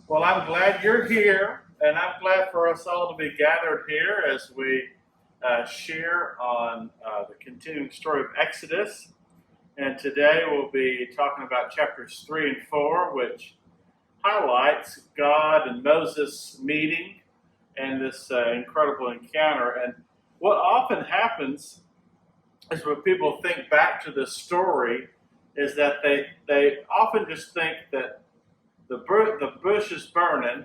Well, I'm glad you're here, and I'm glad for us all to be gathered here as we share on the continuing story of Exodus. And today we'll be talking about chapters 3 and 4, which highlights God and Moses meeting and this incredible encounter. And what often happens is when people think back to this story, is that they often just think that the bush is burning.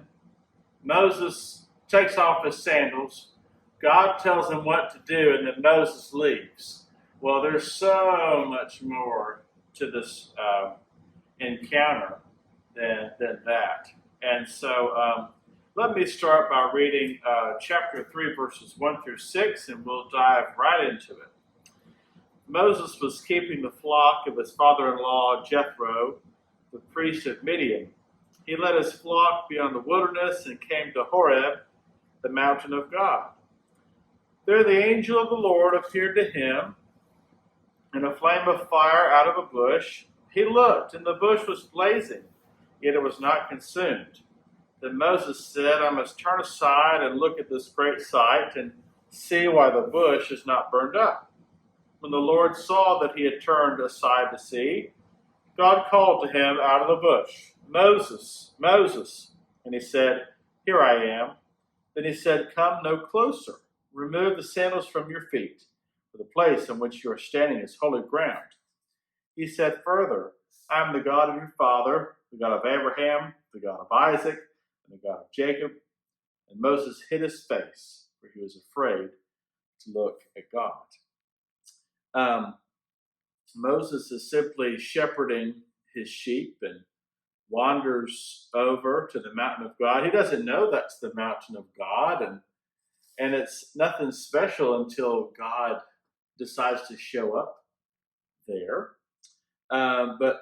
Moses takes off his sandals. God tells him what to do, and then Moses leaves. Well, there's so much more to this encounter than that. And so let me start by reading chapter 3, verses 1 through 6, and we'll dive right into it. Moses was keeping the flock of his father-in-law Jethro, the priest of Midian. He led his flock beyond the wilderness and came to Horeb, the mountain of God. There the angel of the Lord appeared to him in a flame of fire out of a bush. He looked, and the bush was blazing, yet it was not consumed. Then Moses said, I must turn aside and look at this great sight and see why the bush is not burned up. When the Lord saw that he had turned aside to see, God called to him out of the bush, Moses, Moses. And he said, Here I am. Then he said, Come no closer. Remove the sandals from your feet, for the place on which you are standing is holy ground. He said further, I am the God of your father, the God of Abraham, the God of Isaac, and the God of Jacob. And Moses hid his face, for he was afraid to look at God. Moses is simply shepherding his sheep and wanders over to the mountain of God. He doesn't know that's the mountain of God, and it's nothing special until God decides to show up there. But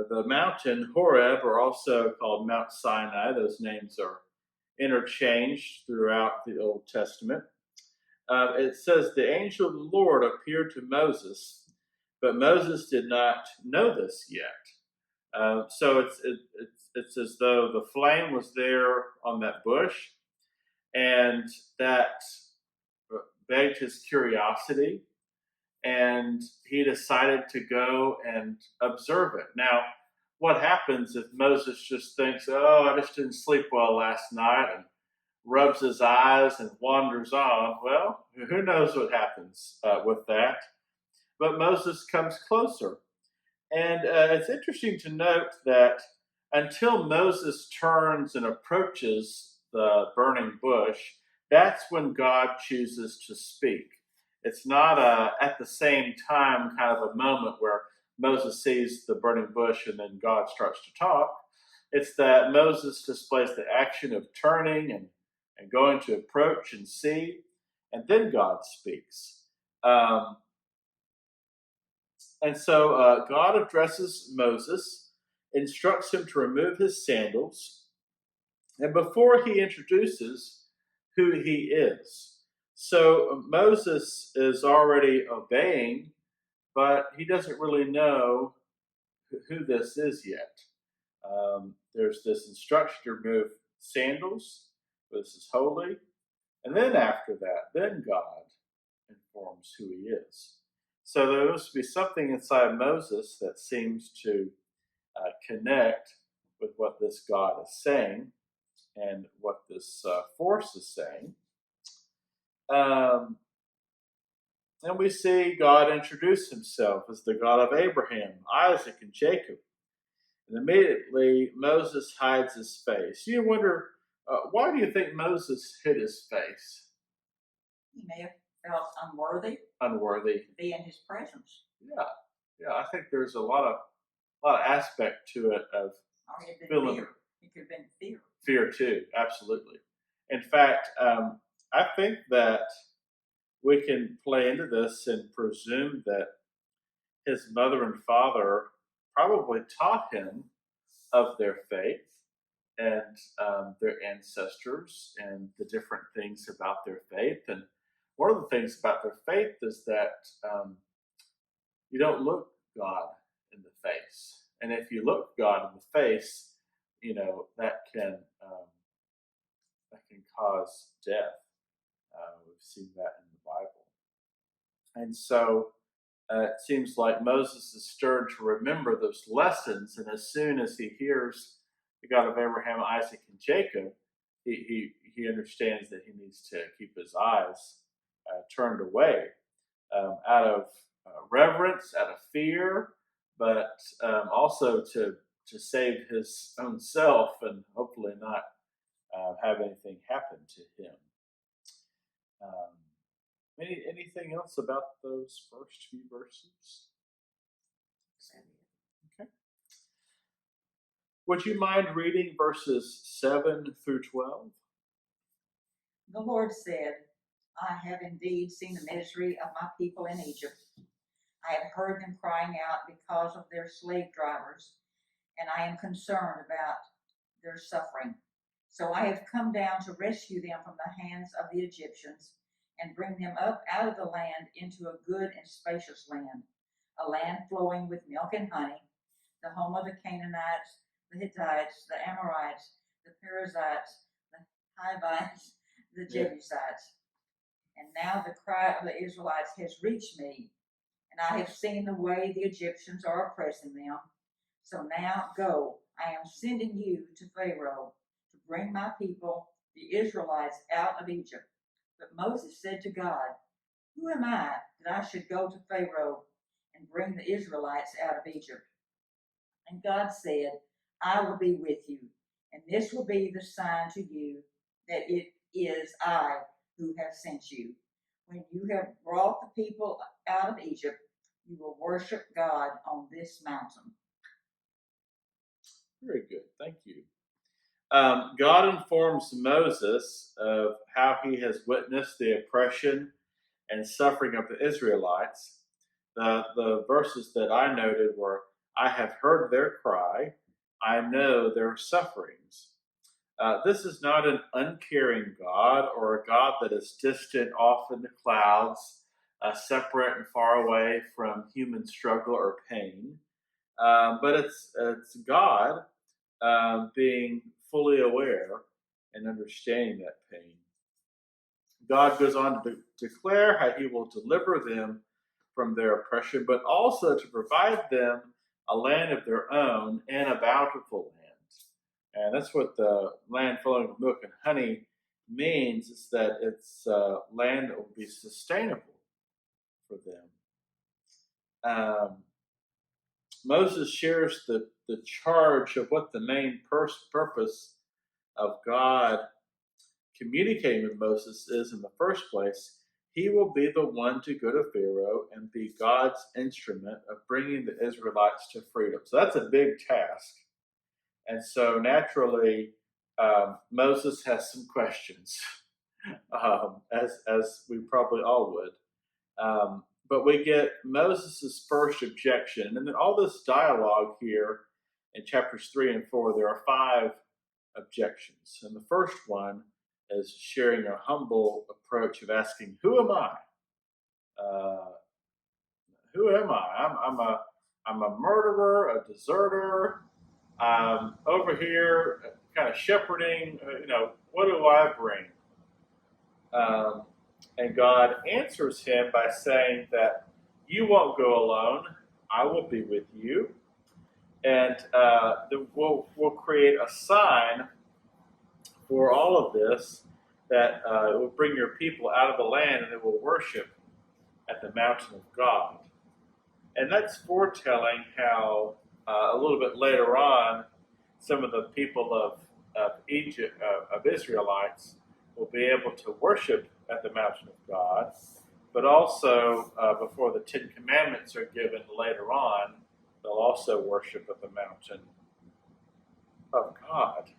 the mountain, Horeb, or also called Mount Sinai, those names are interchanged throughout the Old Testament. It says the angel of the Lord appeared to Moses, but Moses did not know this yet. So it's as though the flame was there on that bush, and that begged his curiosity, and he decided to go and observe it. Now, what happens if Moses just thinks, "Oh, I just didn't sleep well last night," and rubs his eyes and wanders on? Well, who knows what happens with that. But Moses comes closer. And it's interesting to note that until Moses turns and approaches the burning bush, that's when God chooses to speak. It's not at the same time kind of a moment where Moses sees the burning bush and then God starts to talk. It's that Moses displays the action of turning and going to approach and see, and then God speaks. And so God addresses Moses, instructs him to remove his sandals, and before he introduces who he is. So Moses is already obeying, but he doesn't really know who this is yet. There's this instruction to remove sandals. This is holy. And then after that, then God informs who he is. So there must be something inside Moses that seems to connect with what this God is saying and what this force is saying. And we see God introduce himself as the God of Abraham, Isaac, and Jacob. And immediately Moses hides his face. You wonder, why do you think Moses hid his face? He may have felt unworthy to be in his presence. Yeah. I think there's a lot of aspect to it of feeling fear. It could have been fear. Fear too, absolutely. In fact, I think that we can play into this and presume that his mother and father probably taught him of their faith and their ancestors and the different things about their faith. And one of the things about their faith is that you don't look God in the face. And if you look God in the face, that can cause death. We've seen that in the Bible, and so it seems like Moses is stirred to remember those lessons. And as soon as he hears the God of Abraham, Isaac, and Jacob, he understands that he needs to keep his eyes turned away out of reverence, out of fear, but also to save his own self and hopefully not have anything happen to him. Anything else about those first few verses? Okay. Would you mind reading verses 7 through 12? The Lord said, I have indeed seen the misery of my people in Egypt. I have heard them crying out because of their slave drivers, and I am concerned about their suffering. So I have come down to rescue them from the hands of the Egyptians and bring them up out of the land into a good and spacious land, a land flowing with milk and honey, the home of the Canaanites, the Hittites, the Amorites, the Perizzites, the Hivites, the Jebusites. And now the cry of the Israelites has reached me, and I have seen the way the Egyptians are oppressing them. So now go, I am sending you to Pharaoh to bring my people, the Israelites, out of Egypt. But Moses said to God, who am I that I should go to Pharaoh and bring the Israelites out of Egypt? And God said, I will be with you, and this will be the sign to you that it is I who have sent you. When you have brought the people out of Egypt, you will worship God on this mountain. Very good. Thank you. God informs Moses of how he has witnessed the oppression and suffering of the Israelites. The verses that I noted were, I have heard their cry. I know their sufferings. This is not an uncaring God or a God that is distant off in the clouds, separate and far away from human struggle or pain. But it's God being fully aware and understanding that pain. God goes on to declare how he will deliver them from their oppression, but also to provide them a land of their own and a bountiful land. And that's what the land flowing with milk and honey means, is that it's land that will be sustainable for them. Moses shares the charge of what the main purpose of God communicating with Moses is in the first place. He will be the one to go to Pharaoh and be God's instrument of bringing the Israelites to freedom. So that's a big task. And so naturally, Moses has some questions, as we probably all would. But we get Moses' first objection. And then all this dialogue here in chapters 3 and 4, there are 5 objections. And the first one is sharing a humble approach of asking, who am I? Who am I? I'm a murderer, a deserter. Over here, kind of shepherding, what do I bring? And God answers him by saying that you won't go alone. I will be with you. And we'll create a sign for all of this that will bring your people out of the land and they will worship at the mountain of God. And that's foretelling how a little bit later on, some of the people of Egypt, of Israelites, will be able to worship at the mountain of God, but also before the 10 Commandments are given later on, they'll also worship at the mountain of God.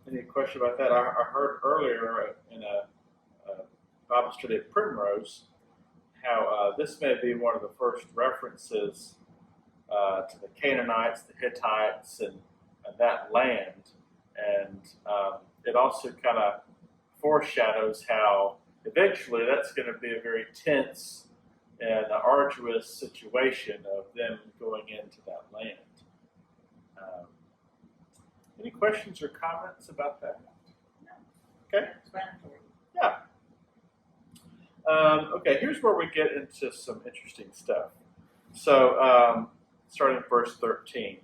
Any question about that? I heard earlier in a Bible study at Primrose how this may be one of the first references to the Canaanites, the Hittites, and that land. And it also kind of foreshadows how eventually that's going to be a very tense an arduous situation of them going into that land. Um, any questions or comments about that? Okay. Explanatory. Yeah. Okay, here's where we get into some interesting stuff. So, starting in verse 13.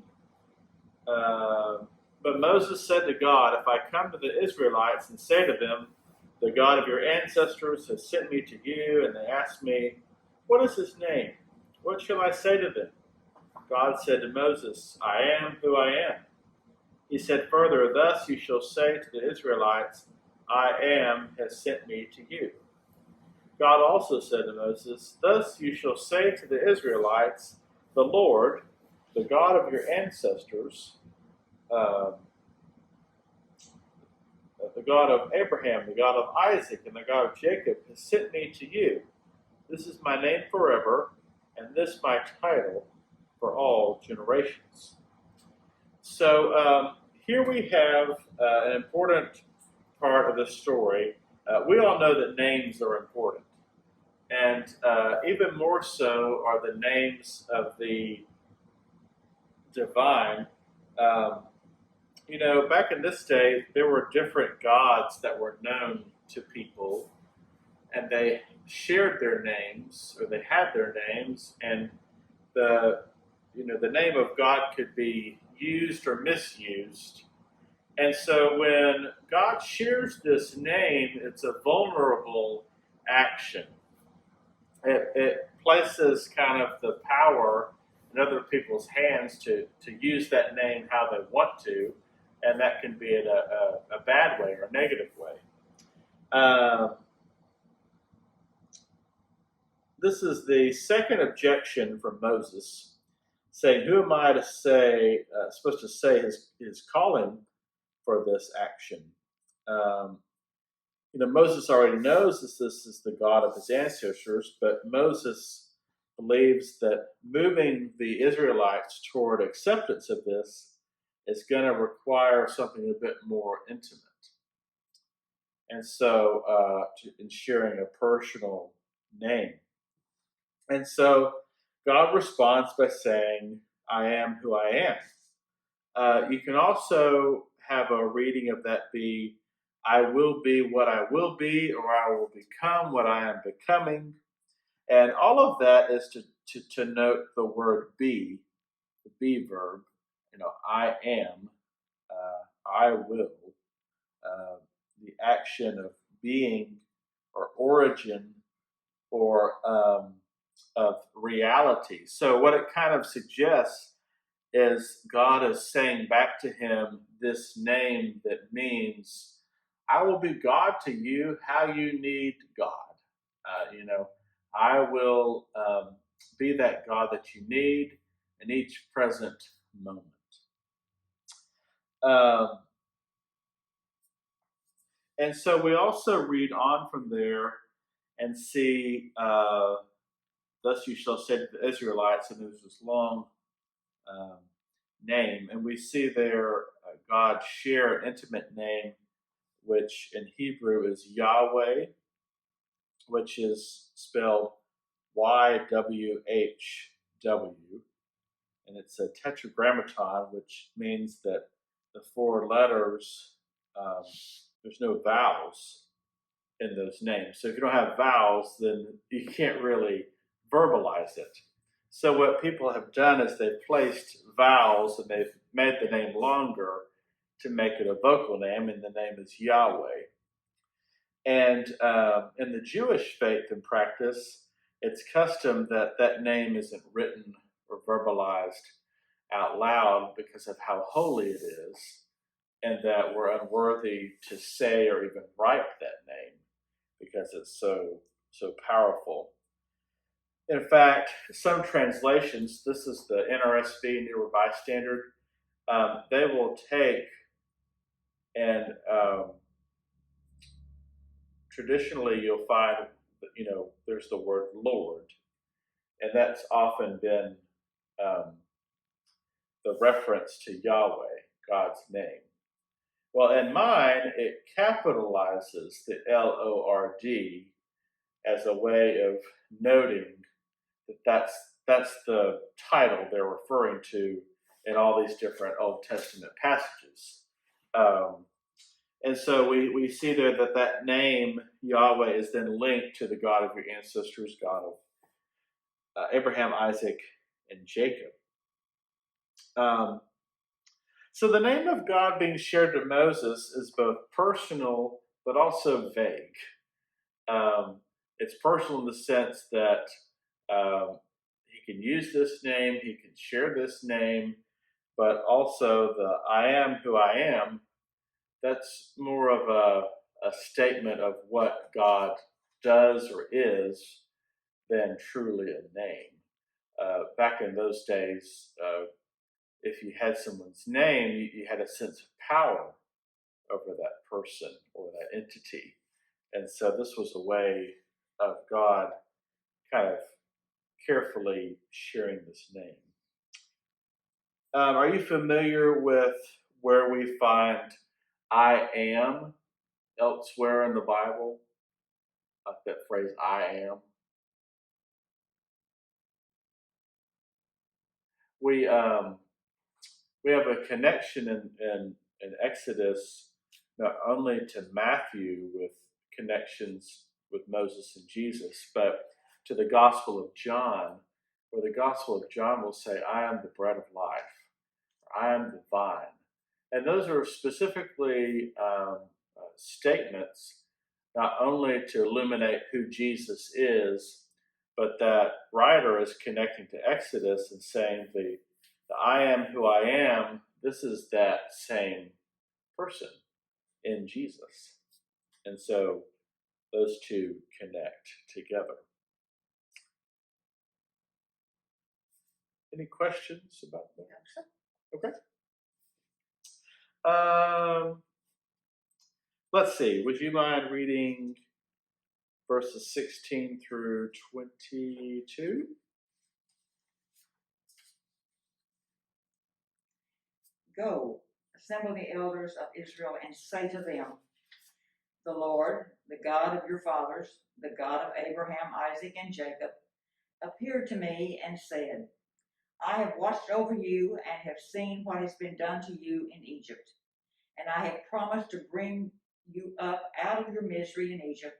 But Moses said to God, if I come to the Israelites and say to them, the God of your ancestors has sent me to you, and they ask me, what is his name? What shall I say to them? God said to Moses, I am who I am. He said further, thus you shall say to the Israelites, I am has sent me to you. God also said to Moses, thus you shall say to the Israelites, the Lord, the God of your ancestors, the God of Abraham, the God of Isaac, and the God of Jacob has sent me to you. This is my name forever, and this my title for all generations. So here we have an important part of the story. We all know that names are important. And even more so are the names of the divine. Back in this day, there were different gods that were known to people, and they shared their names, or they had their names, and the name of God could be used or misused. And so when God shares this name, it's a vulnerable action. It places kind of the power in other people's hands to use that name how they want to, and that can be in a bad way or a negative way. This is the second objection from Moses, saying, "Who am I to say? Supposed to say his calling for this action?" Moses already knows that this is the God of his ancestors, but Moses believes that moving the Israelites toward acceptance of this is going to require something a bit more intimate. And so, ensuring a personal name. And so, God responds by saying, I am who I am. You can also have a reading of that be, I will be what I will be, or I will become what I am becoming. And all of that is to note the word be, the be verb. I am, I will, the action of being or origin or of reality. So what it kind of suggests is God is saying back to him this name that means, I will be God to you how you need God. I will be that God that you need in each present moment. And so we also read on from there and see, thus you shall say to the Israelites, and there's this long name, and we see there God share an intimate name, which in Hebrew is Yahweh, which is spelled YWHW, and it's a tetragrammaton, which means that the four letters, there's no vowels in those names. So if you don't have vowels, then you can't really verbalize it. So what people have done is they've placed vowels and they've made the name longer to make it a vocal name, and the name is Yahweh. And in the Jewish faith and practice, it's custom that that name isn't written or verbalized out loud because of how holy it is, and that we're unworthy to say or even write that name because it's so powerful. In fact, some translations, this is the NRSV, New Revised Standard, they will take and traditionally you'll find, there's the word Lord, and that's often been the reference to Yahweh, God's name. Well, in mine, it capitalizes the LORD as a way of noting that's the title they're referring to in all these different Old Testament passages. And so we see there that name Yahweh is then linked to the God of your ancestors, God of Abraham, Isaac, and Jacob. So the name of God being shared to Moses is both personal but also vague. It's personal in the sense that he can use this name, he can share this name, but also the I am who I am, that's more of a statement of what God does or is than truly a name. Back in those days, if you had someone's name, you had a sense of power over that person or that entity. And so this was a way of God kind of carefully sharing this name. Are you familiar with where we find I am elsewhere in the Bible? Like that phrase, I am. We have a connection in Exodus not only to Matthew with connections with Moses and Jesus, but to the Gospel of John, where the Gospel of John will say, I am the bread of life, or I am the vine. And those are specifically statements not only to illuminate who Jesus is, but that writer is connecting to Exodus and saying the I am who I am, this is that same person in Jesus. And so those two connect together. Any questions about that? Okay. Let's see. Would you mind reading verses 16 through 22? Go, assemble the elders of Israel, and say to them, the Lord, the God of your fathers, the God of Abraham, Isaac, and Jacob, appeared to me and said, I have watched over you and have seen what has been done to you in Egypt. And I have promised to bring you up out of your misery in Egypt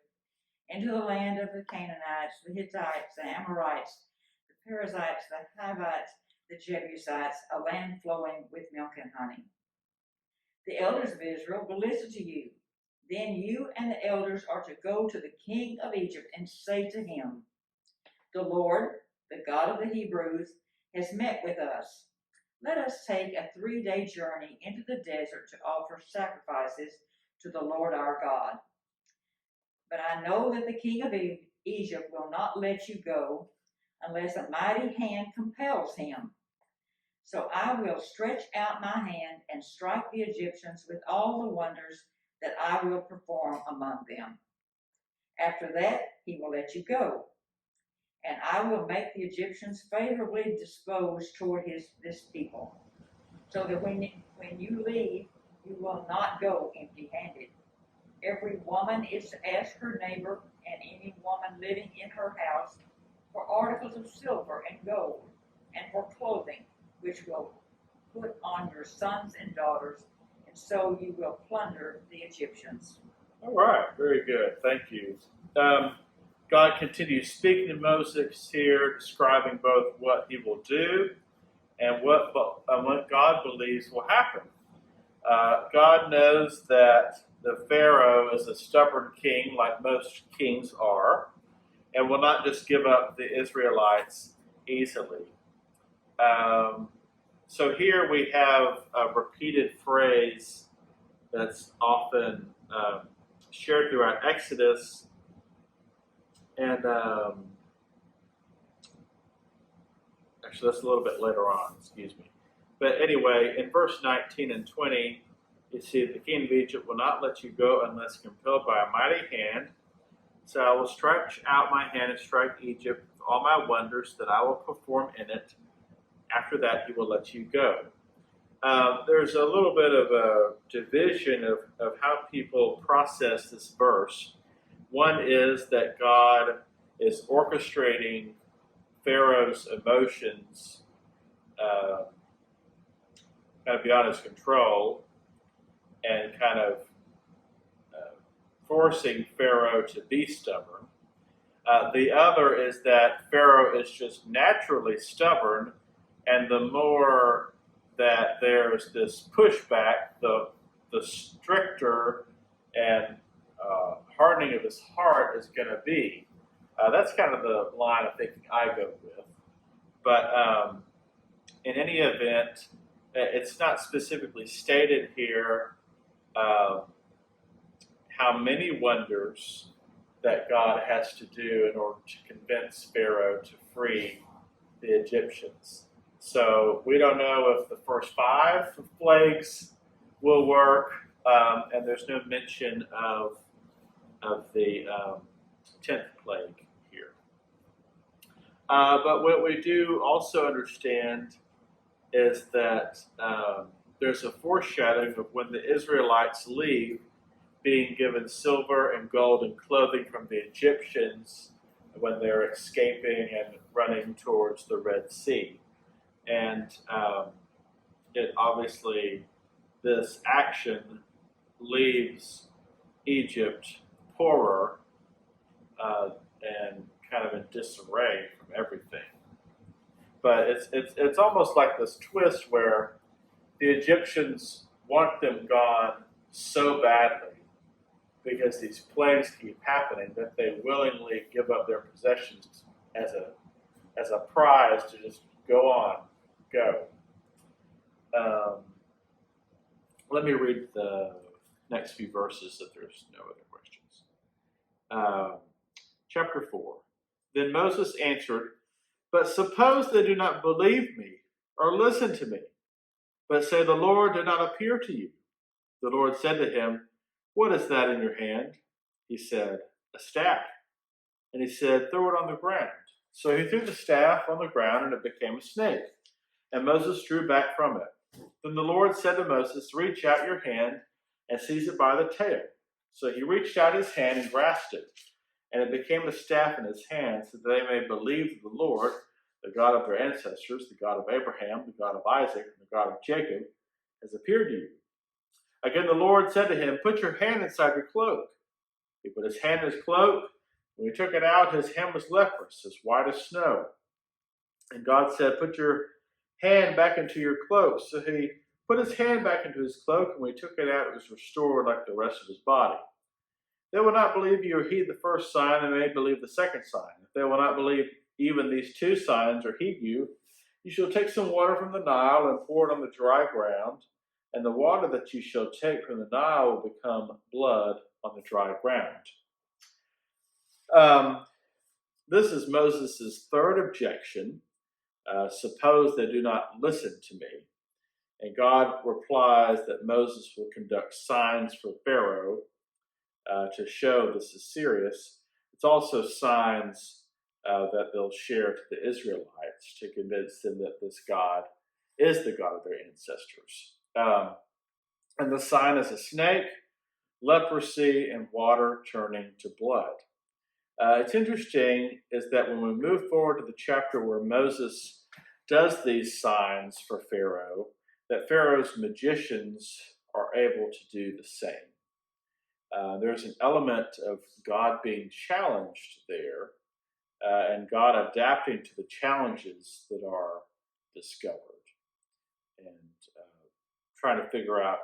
into the land of the Canaanites, the Hittites, the Amorites, the Perizzites, the Hivites, the Jebusites, a land flowing with milk and honey. The elders of Israel will listen to you. Then you and the elders are to go to the king of Egypt and say to him, the Lord, the God of the Hebrews, has met with us. Let us take a 3-day journey into the desert to offer sacrifices to the Lord our God. But I know that the king of Egypt will not let you go unless a mighty hand compels him. So I will stretch out my hand and strike the Egyptians with all the wonders that I will perform among them. After that, he will let you go. And I will make the Egyptians favorably disposed toward this people, so that when you leave, you will not go empty-handed. Every woman is to ask her neighbor and any woman living in her house for articles of silver and gold, and for clothing, which will put on your sons and daughters, and so you will plunder the Egyptians. All right, very good. Thank you. God continues speaking to Moses here, describing both what he will do and what God believes will happen. God knows that the Pharaoh is a stubborn king, like most kings are, and will not just give up the Israelites easily. So here we have a repeated phrase that's often shared throughout Exodus. And actually, that's a little bit later on, excuse me. But anyway, in verse 19 and 20, you see the king of Egypt will not let you go unless compelled by a mighty hand. So I will stretch out my hand and strike Egypt with all my wonders that I will perform in it. After that, he will let you go. There's a little bit of a division of how people process this verse. One is that God is orchestrating Pharaoh's emotions kind of beyond his control and kind of forcing Pharaoh to be stubborn. The other is that Pharaoh is just naturally stubborn, and the more that there's this pushback, the stricter and hardening of his heart is going to be. That's kind of the line of thinking I go with. But in any event, it's not specifically stated here how many wonders that God has to do in order to convince Pharaoh to free the Egyptians. So we don't know if the first 5 plagues will work, and there's no mention of the 10th plague here. But what we do also understand is that there's a foreshadowing of when the Israelites leave, being given silver and gold and clothing from the Egyptians when they're escaping and running towards the Red Sea. And it obviously, this action leaves Egypt poorer and kind of in disarray from everything. But it's almost like this twist where the Egyptians want them gone so badly because these plagues keep happening that they willingly give up their possessions as a prize to just go on, go. Let me read the next few verses if there's no other questions. Chapter 4. Then Moses answered, "But suppose they do not believe me or listen to me, but say the Lord did not appear to you." The Lord said to him, "What is that in your hand?" He said, "A staff." And he said, "Throw it on the ground." So he threw the staff on the ground, and it became a snake. And Moses drew back from it. Then the Lord said to Moses, "Reach out your hand and seize it by the tail." So he reached out his hand and grasped it, and it became a staff in his hand, so that they may believe the Lord, the God of their ancestors, the God of Abraham, the God of Isaac, and the God of Jacob, has appeared to you. Again the Lord said to him, "Put your hand inside your cloak." He put his hand in his cloak. When he took it out, his hand was leprous, as white as snow. And God said, "Put your hand back into your cloak." So he put his hand back into his cloak, and when he took it out, it was restored like the rest of his body. They will not believe you or heed the first sign, and may believe the second sign. If they will not believe even these 2 signs or heed you, you shall take some water from the Nile and pour it on the dry ground, and the water that you shall take from the Nile will become blood on the dry ground. This is Moses' third objection. Suppose they do not listen to me. And God replies that Moses will conduct signs for Pharaoh to show this is serious. It's also signs that they'll share to the Israelites to convince them that this God is the God of their ancestors. And the sign is a snake, leprosy, and water turning to blood. It's interesting is that when we move forward to the chapter where Moses does these signs for Pharaoh, that Pharaoh's magicians are able to do the same. There's an element of God being challenged there, and God adapting to the challenges that are discovered, and trying to figure out.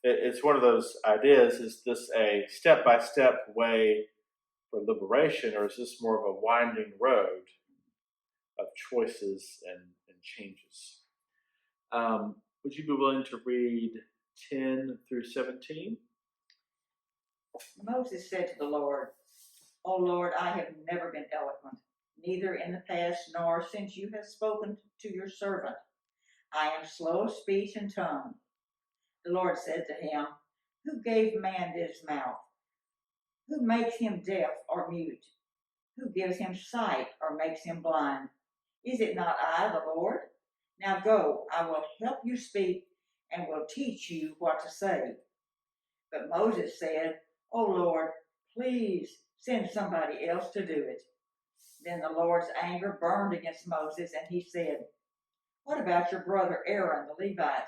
It's one of those ideas: is this a step-by-step way for liberation, or is this more of a winding road of choices and changes? Would you be willing to read 10 through 17? Moses said to the Lord, "O Lord, I have never been eloquent, neither in the past nor since you have spoken to your servant. I am slow of speech and tongue." The Lord said to him, "Who gave man this mouth? Who makes him deaf or mute? Who gives him sight or makes him blind? Is it not I, the Lord? Now go, I will help you speak and will teach you what to say." But Moses said, "O Lord, please send somebody else to do it." Then the Lord's anger burned against Moses, and he said, "What about your brother Aaron, the Levite?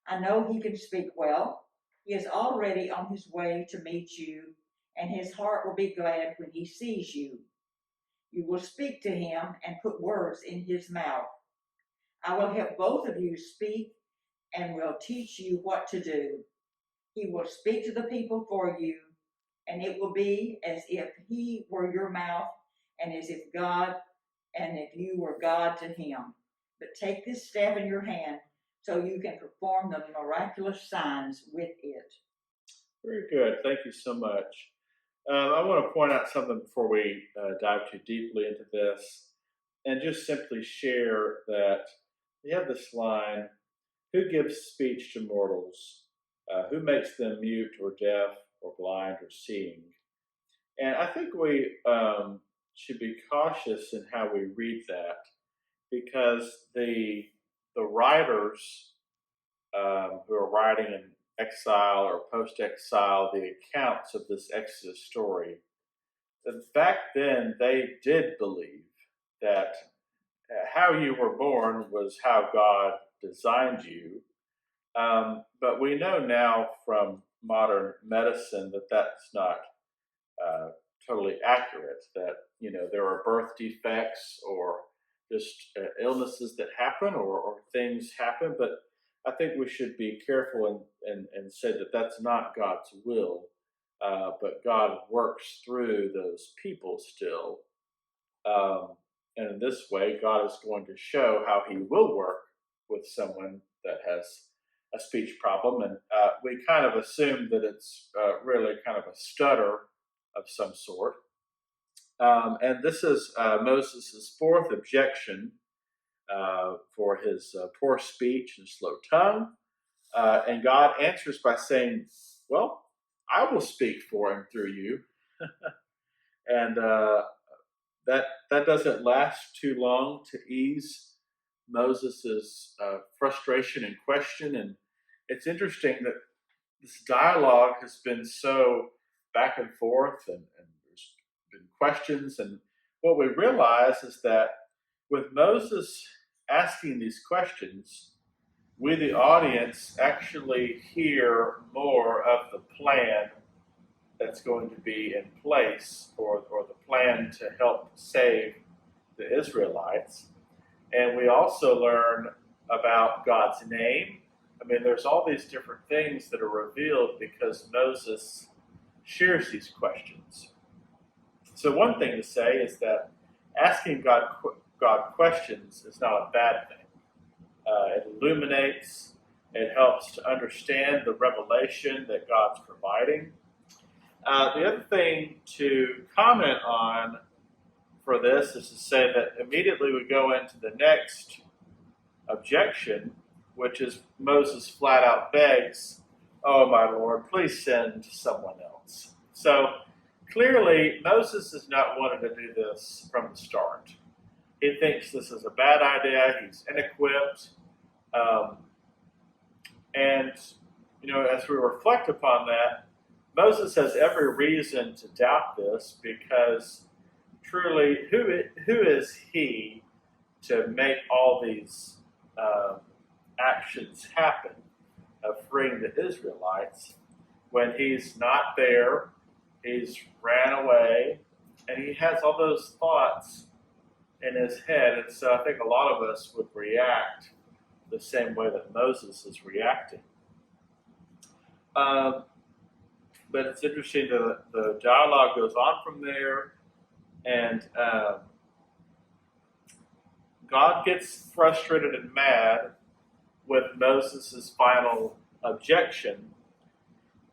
I know he can speak well. He is already on his way to meet you, and his heart will be glad when he sees you. You will speak to him and put words in his mouth. I will help both of you speak and will teach you what to do. He will speak to the people for you, and it will be as if he were your mouth, and as if you were God to him. But take this staff in your hand so you can perform the miraculous signs with it." Very good. Thank you so much. I want to point out something before we dive too deeply into this, and just simply share that we have this line: "Who gives speech to mortals? Who makes them mute or deaf or blind or seeing?" And I think we should be cautious in how we read that, because the writers who are writing in exile or post-exile the accounts of this Exodus story, back then they did believe that how you were born was how God designed you. But we know now from modern medicine that that's not uh, totally accurate. That there are birth defects or just illnesses that happen, or things happen. But I think we should be careful and say that that's not God's will. But God works through those people still. Um, and in this way, God is going to show how he will work with someone that has a speech problem. And we kind of assume that it's really kind of a stutter of some sort. And this is Moses' fourth objection for his poor speech and slow tongue. And God answers by saying, "Well, I will speak for him through you." And that doesn't last too long to ease Moses' frustration and question. And it's interesting that this dialogue has been so back and forth, and there's been questions. And what we realize is that with Moses asking these questions, we, the audience, actually hear more of the plan that's going to be in place, or the plan to help save the Israelites. And we also learn about God's name. I mean, there's all these different things that are revealed because Moses shares these questions. So one thing to say is that asking God questions is not a bad thing. It illuminates, it helps to understand the revelation that God's providing. The other thing to comment on for this is to say that immediately we go into the next objection, which is Moses flat out begs, "Oh, my Lord, please send someone else." So clearly, Moses has not wanted to do this from the start. He thinks this is a bad idea. He's inequipped. And, as we reflect upon that, Moses has every reason to doubt this, because truly, who is he to make all these actions happen of freeing the Israelites when he's not there, he's ran away, and he has all those thoughts in his head. And so I think a lot of us would react the same way that Moses is reacting. But it's interesting that the dialogue goes on from there, and God gets frustrated and mad with Moses' final objection,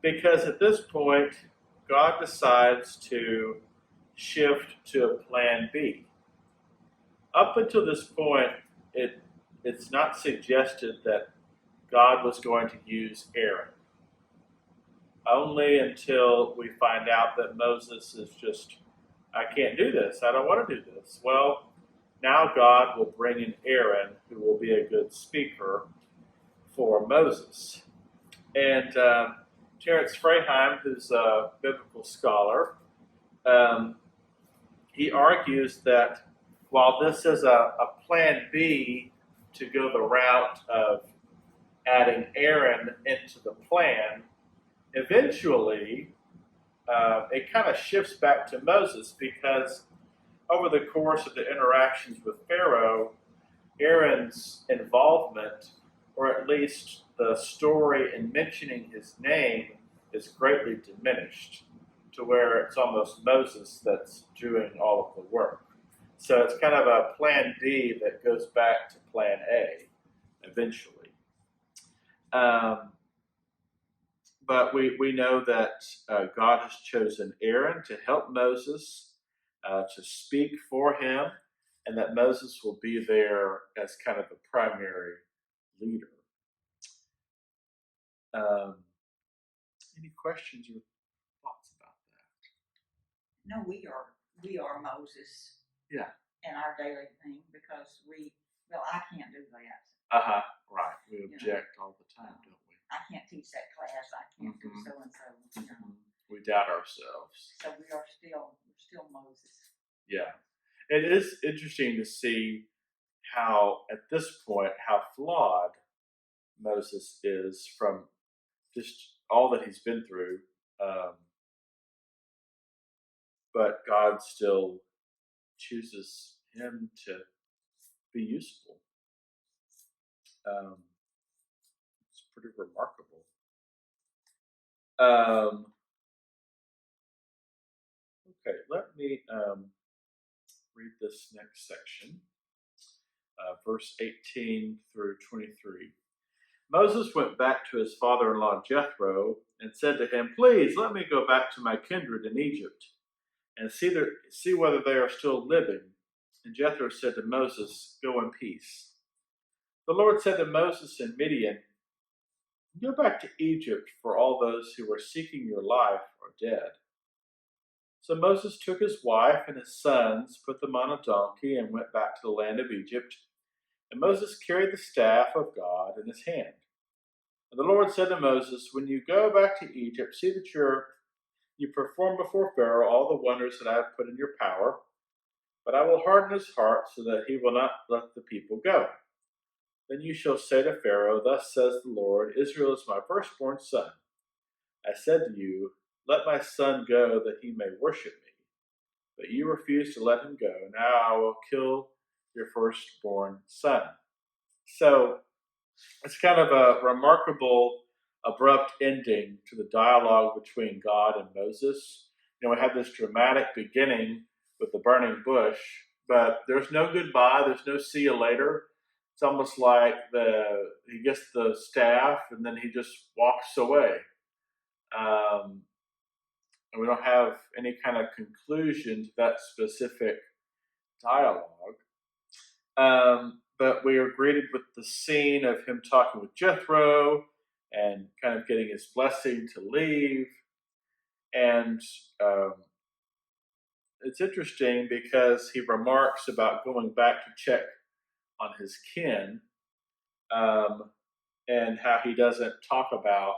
because at this point, God decides to shift to a plan B. Up until this point, it's not suggested that God was going to use Aaron. Only until we find out that Moses is just, "I can't do this, I don't want to do this." Well, now God will bring in Aaron, who will be a good speaker for Moses. And Terence Freheim, who's a biblical scholar, he argues that while this is a plan B to go the route of adding Aaron into the plan, eventually it kind of shifts back to Moses, because over the course of the interactions with Pharaoh, Aaron's involvement, or at least the story in mentioning his name, is greatly diminished to where it's almost Moses that's doing all of the work. So it's kind of a plan B that goes back to plan A eventually. But we know that God has chosen Aaron to help Moses, to speak for him, and that Moses will be there as kind of the primary leader. Any questions or thoughts about that? No, we are Moses. Yeah. In our daily thing, because I can't do that. Right. We object all the time, don't we? I can't teach that class. I can't do so and so. We doubt ourselves. So we're still Moses. Yeah. It is interesting to see how, at this point, how flawed Moses is from just all that he's been through. But God still chooses him to be useful. It's pretty remarkable. Okay, let me read this next section, verse 18 through 23. Moses went back to his father-in-law Jethro and said to him, "Please let me go back to my kindred in Egypt and see whether they are still living." And Jethro said to Moses, "Go in peace." The Lord said to Moses in Midian, "Go back to Egypt, for all those who were seeking your life are dead." So Moses took his wife and his sons, put them on a donkey, and went back to the land of Egypt. And Moses carried the staff of God in his hand. And the Lord said to Moses, "When you go back to Egypt, see that you perform before Pharaoh all the wonders that I have put in your power. But I will harden his heart so that he will not let the people go. Then you shall say to Pharaoh, 'Thus says the Lord, Israel is my firstborn son. I said to you, let my son go that he may worship me. But you refused to let him go. Now I will kill your firstborn son.'" So it's kind of a remarkable, abrupt ending to the dialogue between God and Moses. We have this dramatic beginning with the burning bush, but there's no goodbye, there's no see you later. It's almost like he gets the staff and then he just walks away. And we don't have any kind of conclusion to that specific dialogue. But we are greeted with the scene of him talking with Jethro and kind of getting his blessing to leave. And it's interesting because he remarks about going back to check on his kin, and how he doesn't talk about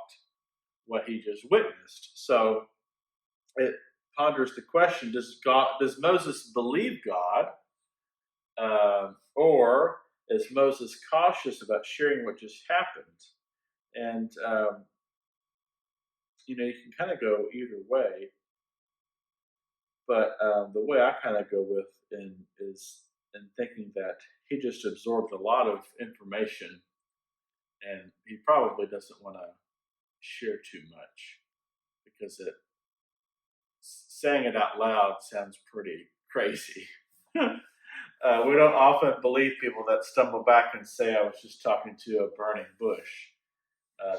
what he just witnessed. So it ponders the question: Does Moses believe God, or is Moses cautious about sharing what just happened? And you can kind of go either way. But the way I kind of go with is in thinking that he just absorbed a lot of information, and he probably doesn't want to share too much because saying it out loud sounds pretty crazy. We don't often believe people that stumble back and say, "I was just talking to a burning bush."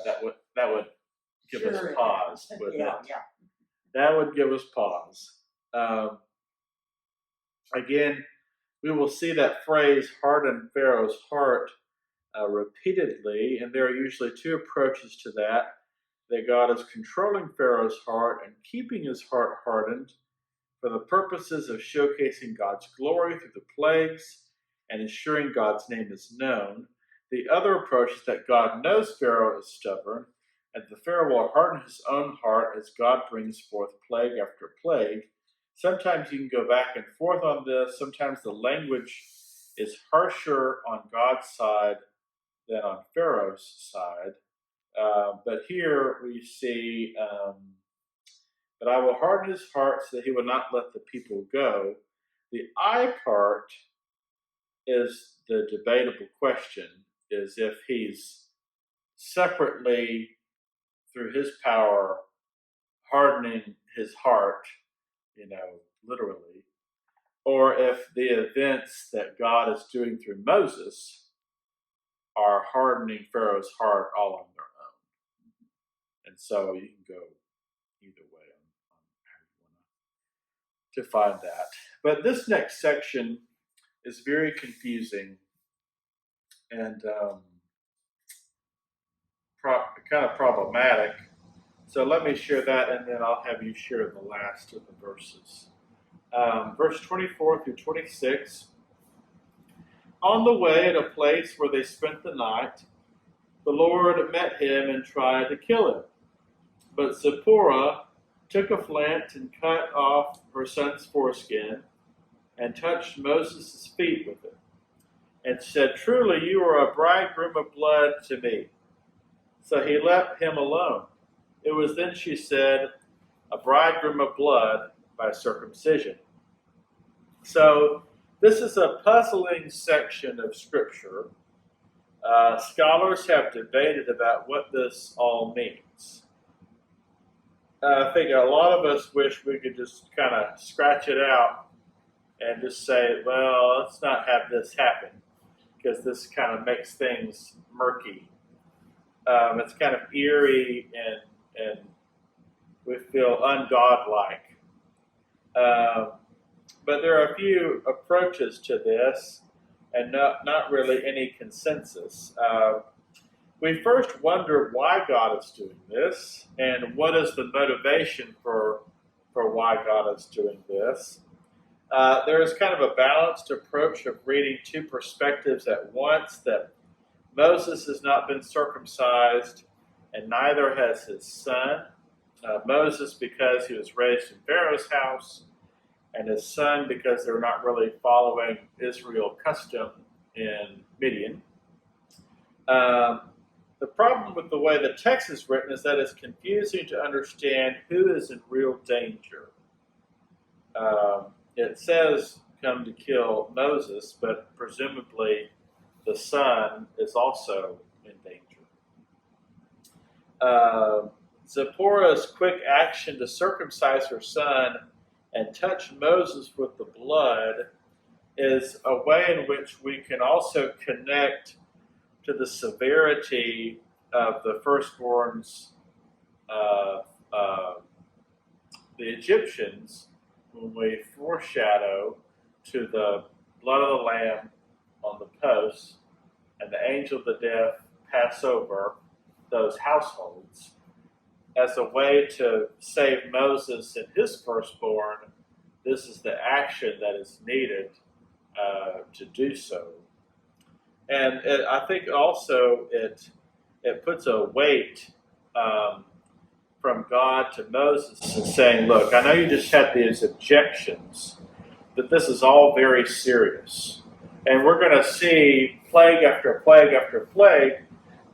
That would give us pause, wouldn't it? Yeah. That would give us pause. Again, we will see that phrase "harden Pharaoh's heart" repeatedly, and there are usually two approaches to that. That God is controlling Pharaoh's heart and keeping his heart hardened for the purposes of showcasing God's glory through the plagues and ensuring God's name is known. The other approach is that God knows Pharaoh is stubborn, and the Pharaoh will harden his own heart as God brings forth plague after plague Sometimes you can go back and forth on this. Sometimes the language is harsher on God's side than on Pharaoh's side. But here we see, but I will harden his heart so that he will not let the people go. The I part is the debatable question, is if he's separately, through his power, hardening his heart, literally, or if the events that God is doing through Moses are hardening Pharaoh's heart all on their own. And so you can go either way on how you want to find that. But this next section is very confusing and kind of problematic. So let me share that, and then I'll have you share the last of the verses. Verse 24 through 26. On the way, at a place where they spent the night, the Lord met him and tried to kill him. But Zipporah took a flint and cut off her son's foreskin and touched Moses' feet with it, and said, "Truly you are a bridegroom of blood to me." So he left him alone. It was then she said, "A bridegroom of blood by circumcision." So this is a puzzling section of Scripture. Scholars have debated about what this all means. I think a lot of us wish we could just kind of scratch it out and just say, well, let's not have this happen, because this kind of makes things murky. It's kind of eerie and we feel ungodlike. But there are a few approaches to this and not really any consensus. We first wonder why God is doing this and what is the motivation for why God is doing this. There is kind of a balanced approach of reading two perspectives at once, that Moses has not been circumcised and neither has his son. Moses because he was raised in Pharaoh's house, and his son because they're not really following Israel custom in Midian. The problem with the way the text is written is that it's confusing to understand who is in real danger. It says come to kill Moses, but presumably the son is also in danger. Zipporah's quick action to circumcise her son and touch Moses with the blood is a way in which we can also connect to the severity of the firstborns of the Egyptians when we foreshadow to the blood of the lamb on the posts and the angel of the death pass over those households as a way to save Moses and his firstborn. This is the action that is needed to do so. And I think also it puts a weight from God to Moses and saying, look, I know you just had these objections, but this is all very serious. And we're going to see plague after plague after plague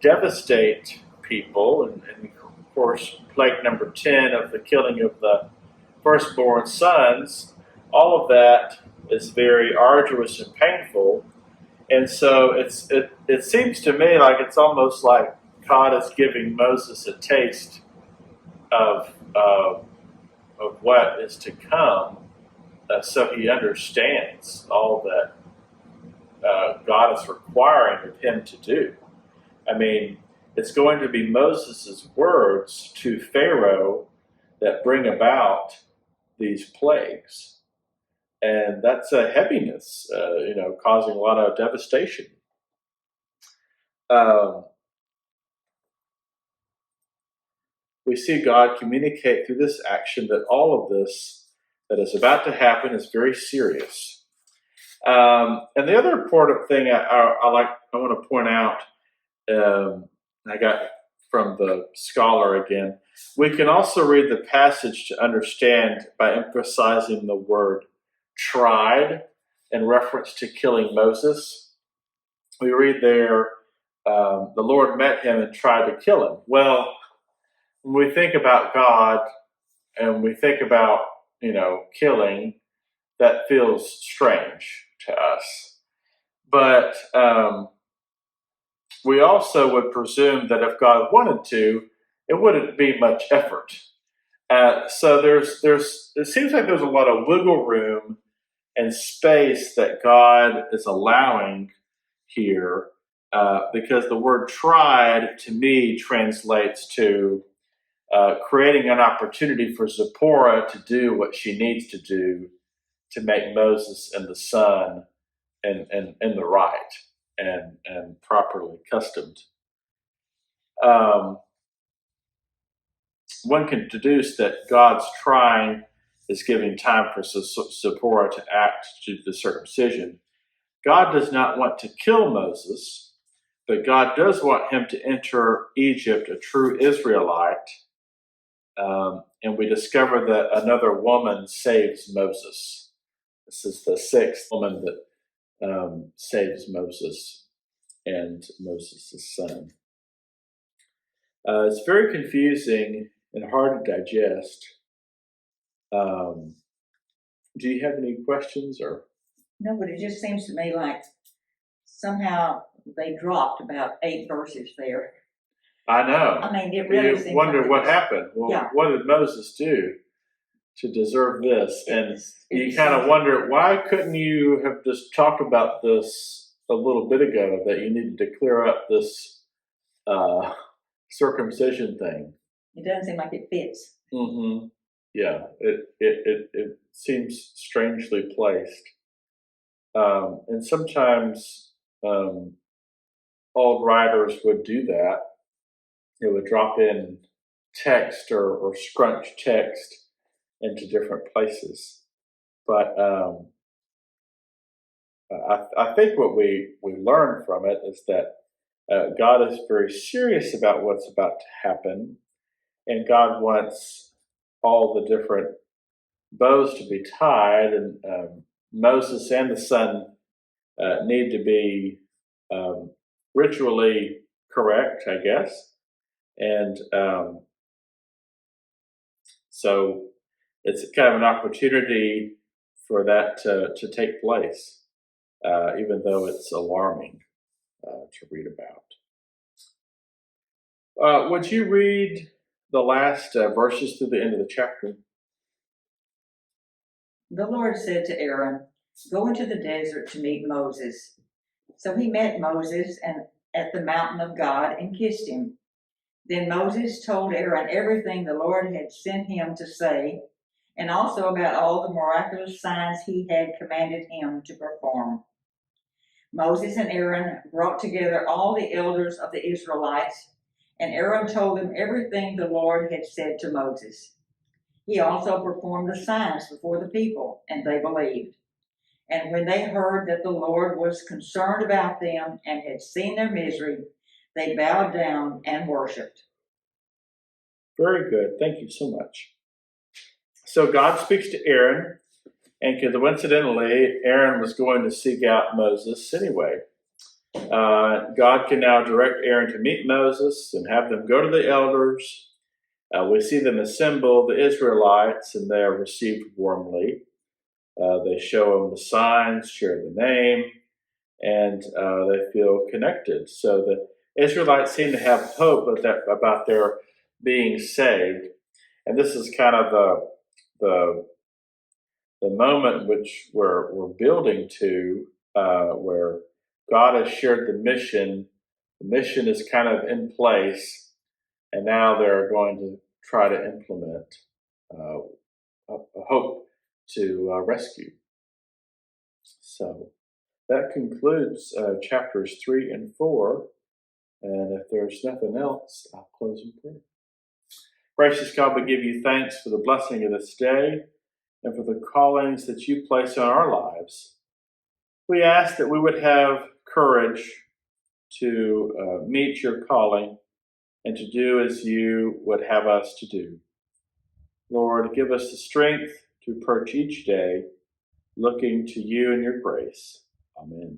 devastate people. And of course, plague number 10 of the killing of the firstborn sons, all of that is very arduous and painful. And so it seems to me like it's almost like God is giving Moses a taste of what is to come, so he understands all that God is requiring of him to do. I mean, it's going to be Moses' words to Pharaoh that bring about these plagues. And that's a heaviness, causing a lot of devastation. We see God communicate through this action that all of this that is about to happen is very serious. And the other important thing I want to point out, I got from the scholar again. We can also read the passage to understand by emphasizing the word tried in reference to killing Moses. We read there, the Lord met him and tried to kill him. Well, when we think about God and we think about, killing, that feels strange to us. But we also would presume that if God wanted to, it wouldn't be much effort. So it seems like there's a lot of wiggle room and space that God is allowing here, because the word tried to me translates to creating an opportunity for Zipporah to do what she needs to do to make Moses and the son in the right and properly customed. One can deduce that God's trying is giving time for Zipporah to act to the circumcision. God does not want to kill Moses, but God does want him to enter Egypt, a true Israelite. And we discover that another woman saves Moses. This is the sixth woman that saves Moses and Moses' son. It's very confusing and hard to digest. Do you have any questions or? No, but it just seems to me like somehow they dropped about 8 verses there. I know. I mean, it really seems You wonder like what happened. Well, yeah. What did Moses do to deserve this? And you kind of wonder, why couldn't you have just talked about this a little bit ago, that you needed to clear up this circumcision thing? It doesn't seem like it fits. Mm-hmm. Yeah, it seems strangely placed. And sometimes old writers would do that. They would drop in text or scrunch text into different places. But I think what we learn from it is that God is very serious about what's about to happen, and God wants all the different bows to be tied, and Moses and the son need to be ritually correct, I guess. And so it's kind of an opportunity for that to take place, even though it's alarming to read about. Would you read the last verses through the end of the chapter? The Lord said to Aaron, "Go into the desert to meet Moses." So he met Moses at the mountain of God and kissed him. Then Moses told Aaron everything the Lord had sent him to say, and also about all the miraculous signs he had commanded him to perform. Moses and Aaron brought together all the elders of the Israelites, and Aaron told them everything the Lord had said to Moses. He also performed the signs before the people, and they believed. And when they heard that the Lord was concerned about them and had seen their misery, they bowed down and worshiped. Very good. Thank you so much. So God speaks to Aaron, and coincidentally, Aaron was going to seek out Moses anyway. God can now direct Aaron to meet Moses and have them go to the elders. We see them assemble the Israelites, and they are received warmly. They show them the signs, share the name, and they feel connected. So the Israelites seem to have hope about their being saved. And this is kind of the moment which we're building to, where God has shared the mission. The mission is kind of in place, and now they're going to try to implement a hope to rescue. So that concludes chapters 3 and 4. And if there's nothing else, I'll close in prayer. Gracious God, we give you thanks for the blessing of this day and for the callings that you place on our lives. We ask that we would have courage to meet your calling and to do as you would have us to do. Lord, give us the strength to approach each day looking to you and your grace. Amen.